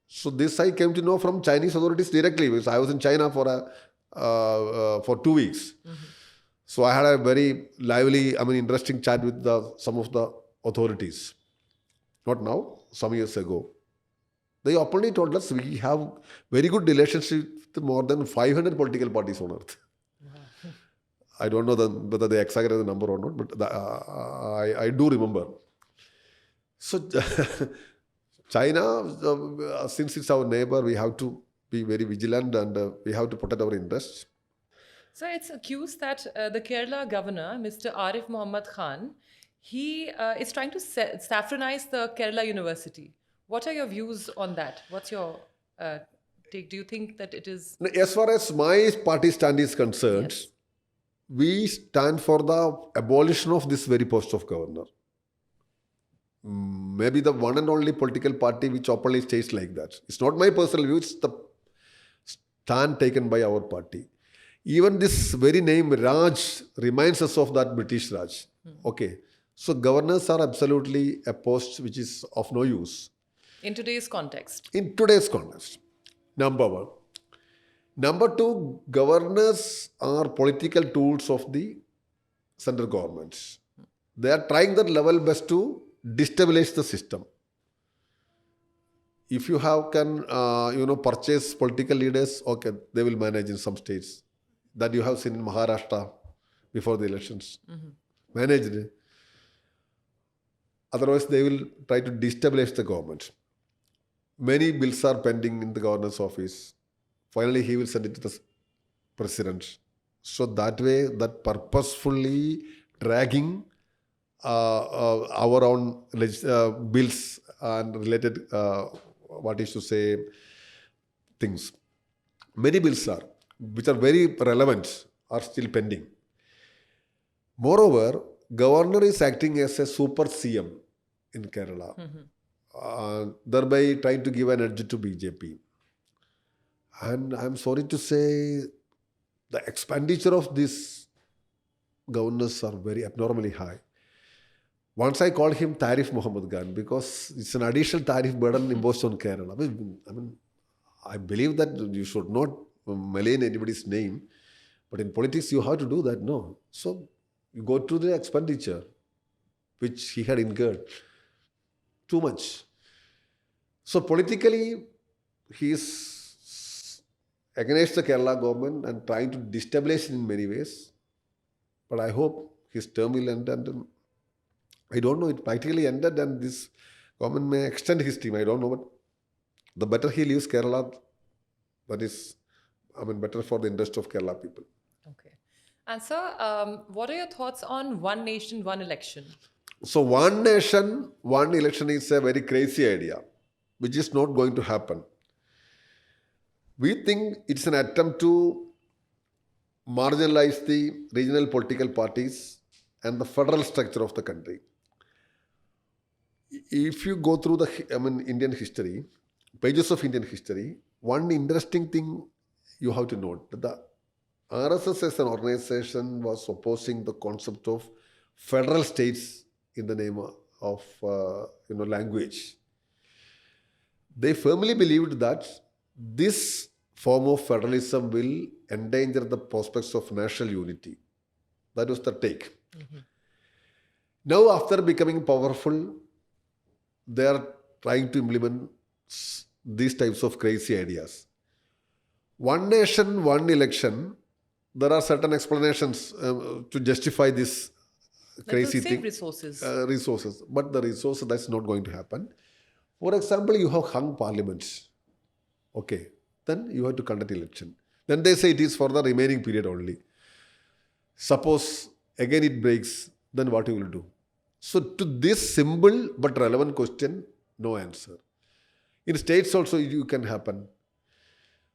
So this I came to know from Chinese authorities directly because I was in China for for 2 weeks. So I had a very lively, interesting chat with some of the authorities. Not now, some years ago. They openly told us we have very good relationship with more than 500 political parties on earth. I don't know whether they exaggerate the number or not, but I do remember. So China, since it's our neighbor, we have to be very vigilant and we have to protect our interests. So it's accused that the Kerala governor, Mr. Arif Muhammad Khan, he is trying to saffronize the Kerala University. What are your views on that? What's your take? Do you think that it is... As far as my party stand is concerned, Yes. we stand for the abolition of this very post of governor. Maybe the one and only political party which openly states like that. It's not my personal view, it's the stand taken by our party. Even this very name Raj reminds us of that British Raj. Okay. So governors are absolutely a post which is of no use. In today's context. In today's context, number one. Number two, governors are political tools of the central governments. They are trying their level best to destabilize the system. If you can purchase political leaders, okay, they will manage in some states. That you have seen in Maharashtra before the elections. Managed. Otherwise, they will try to destabilize the government. Many bills are pending in the governor's office. Finally, he will send it to the president. So that way, that purposefully dragging our own bills and related, things. Many bills are, which are very relevant, are still pending. Moreover, governor is acting as a super CM in Kerala, thereby trying to give an edge to BJP. And I'm sorry to say, the expenditure of these governors are very abnormally high. Once I called him Tariff Muhammad Khan because it's an additional tariff burden imposed on Kerala. I believe that you should not malign anybody's name, but in politics you have to do that, no. So you go to the expenditure which he had incurred. Too much. So politically, he is against the Kerala government and trying to destabilize it in many ways. But I hope his term will end, and I don't know, it practically ended and this government may extend his term, I don't know, but the better he leaves Kerala, that is, better for the interest of Kerala people. Okay. And sir, what are your thoughts on one nation, one election? So one nation, one election is a very crazy idea, which is not going to happen. We think it's an attempt to marginalize the regional political parties and the federal structure of the country. If you go through the Indian history, pages of Indian history, one interesting thing you have to note, that the RSS as an organization was opposing the concept of federal states in the name of language. They firmly believed that this form of federalism will endanger the prospects of national unity. That was the take. Now, after becoming powerful, they are trying to implement these types of crazy ideas. One nation, one election, there are certain explanations to justify this crazy That will save thing. resources. But the resources, that's not going to happen. For example, you have hung parliaments. Okay. Then you have to conduct election. Then they say it is for the remaining period only. Suppose again it breaks, then what you will do? So to this simple but relevant question, no answer. In states also it can happen.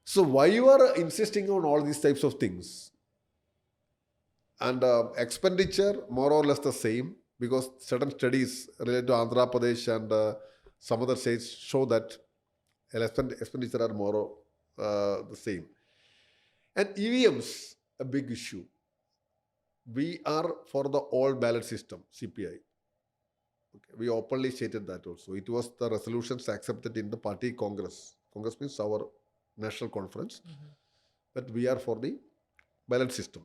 So why you are insisting on all these types of things? And expenditure more or less the same, because certain studies related to Andhra Pradesh and some other states show that expenditure are more the same. And EVMs, a big issue. We are for the all ballot system, CPI. Okay. We openly stated that also. It was the resolutions accepted in the party Congress. Congress means our national conference. That we are for the ballot system.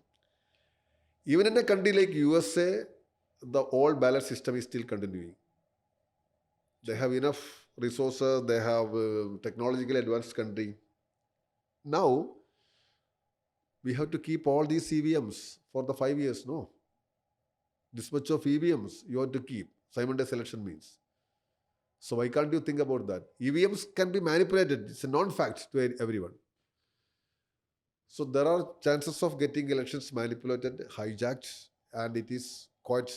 Even in a country like USA, the old ballot system is still continuing. They have enough resources, they have technologically advanced country. Now, we have to keep all these EVMs for the 5 years, no? This much of EVMs you have to keep. Simultaneous election means. So why can't you think about that? EVMs can be manipulated. It's a non-fact to everyone. So there are chances of getting elections manipulated, hijacked, and it is quite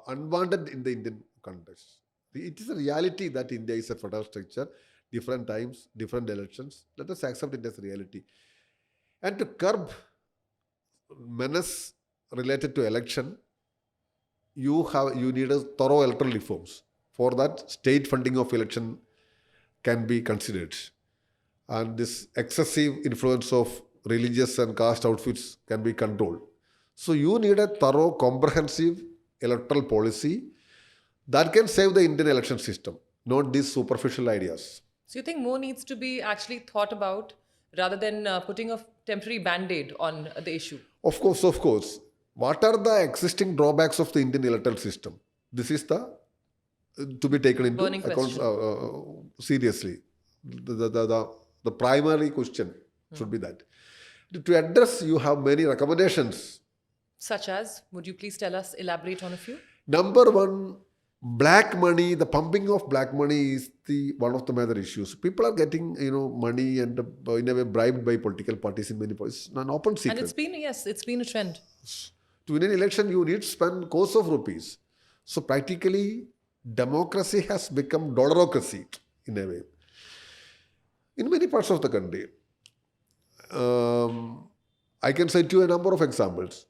unwanted in the Indian context. It is a reality that India is a federal structure, different times, different elections. Let us accept it as a reality. And to curb menace related to election, you need a thorough electoral reforms. For that, state funding of election can be considered. And this excessive influence of religious and caste outfits can be controlled. So you need a thorough, comprehensive electoral policy that can save the Indian election system, not these superficial ideas. So you think more needs to be actually thought about rather than putting a temporary band-aid on the issue? Of course, of course. What are the existing drawbacks of the Indian electoral system? This is the to be taken into Burning account seriously. The primary question should be that. To address, you have many recommendations. Such as, would you please elaborate on a few? Number one, black money. The pumping of black money is the one of the major issues. People are getting money and in a way bribed by political parties in many places. An open secret. And it's been a trend. To win an election, you need to spend crores of rupees. So practically, democracy has become dollarocracy in a way. In many parts of the country, I can cite you a number of examples.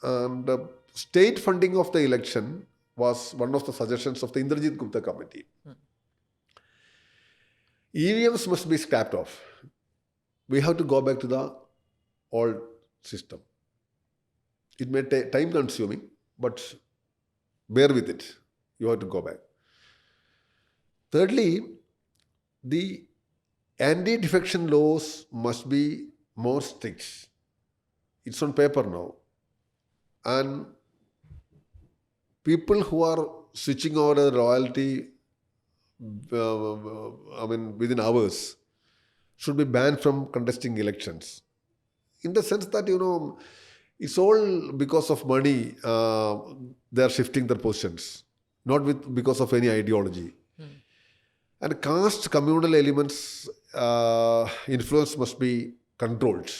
And state funding of the election was one of the suggestions of the Indrajit Gupta committee. EVMs must be scrapped off. We have to go back to the old system. It may take time consuming, but bear with it. You have to go back. Thirdly, the anti-defection laws must be more strict. It's on paper now. And people who are switching over the royalty, within hours, should be banned from contesting elections. In the sense that, it's all because of money, they are shifting their positions, not because of any ideology. And caste communal elements influence must be controlled.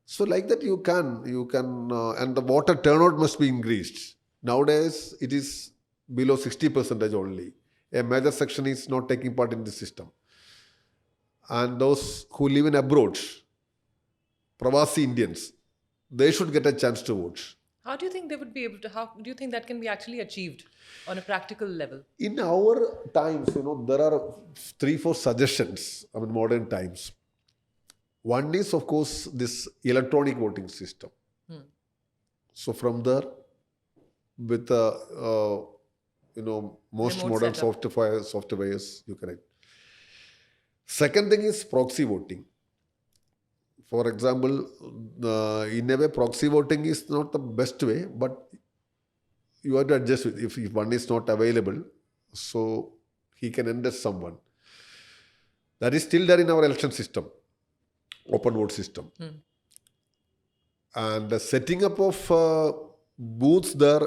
So like that you can, and the voter turnout must be increased. Nowadays, it is below 60% only. A major section is not taking part in the system. And those who live in abroad, Pravasi Indians, they should get a chance to vote. How do you think they would be able to, how do you think that can be actually achieved on a practical level? In our times, there are 3-4 suggestions, modern times. One is, of course, this electronic voting system. So from there, with most Remote modern setup. softwares, you can. Second thing is proxy voting. For example, in a way, proxy voting is not the best way, but you have to adjust with if one is not available, so he can endorsed someone. That is still there in our election system, open vote system. And the setting up of booths there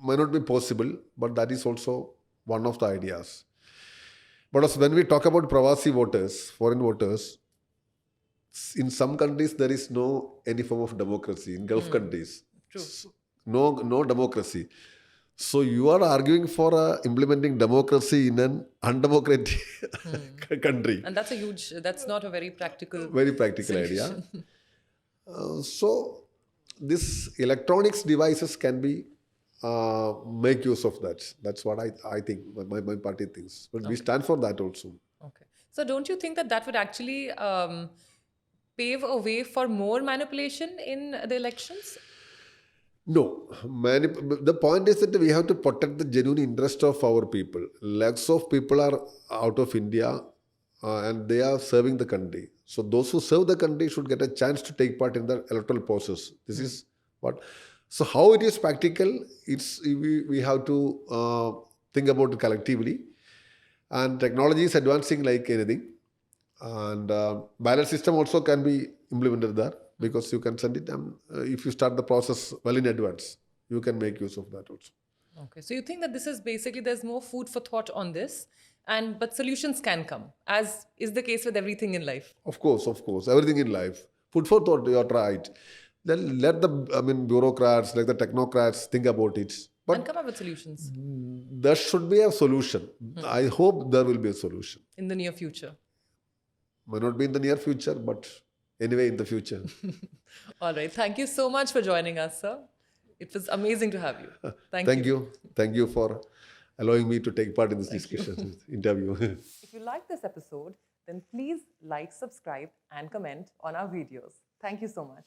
may not be possible, but that is also one of the ideas. But when we talk about Pravasi voters, foreign voters, in some countries there is no any form of democracy. In Gulf countries, True. no democracy. So you are arguing for implementing democracy in an undemocratic country. And that's not a very practical Idea. So these electronics devices can be make use of that. That's what I think, my party thinks. But we stand for that also. Okay. So don't you think that would actually pave a way for more manipulation in the elections? No. The point is that we have to protect the genuine interest of our people. Lakhs of people are out of India and they are serving the country. So those who serve the country should get a chance to take part in the electoral process. This is what. So how it is practical? We have to think about it collectively. And technology is advancing like anything. And ballot system also can be implemented there because you can send it. And if you start the process well in advance, you can make use of that also. Okay, so you think that this is basically there's more food for thought on this, but solutions can come, as is the case with everything in life. Of course, everything in life. Food for thought, you are right. Then let the bureaucrats, like the technocrats, think about it. But And come up with solutions there should be a solution. I hope there will be a solution. in the near future. May not be in the near future, but anyway in the future. All right. Thank you so much for joining us, sir. It was amazing to have you. Thank you. Thank you for allowing me to take part in this discussion, interview. If you like this episode, then please like, subscribe, and comment on our videos. Thank you so much.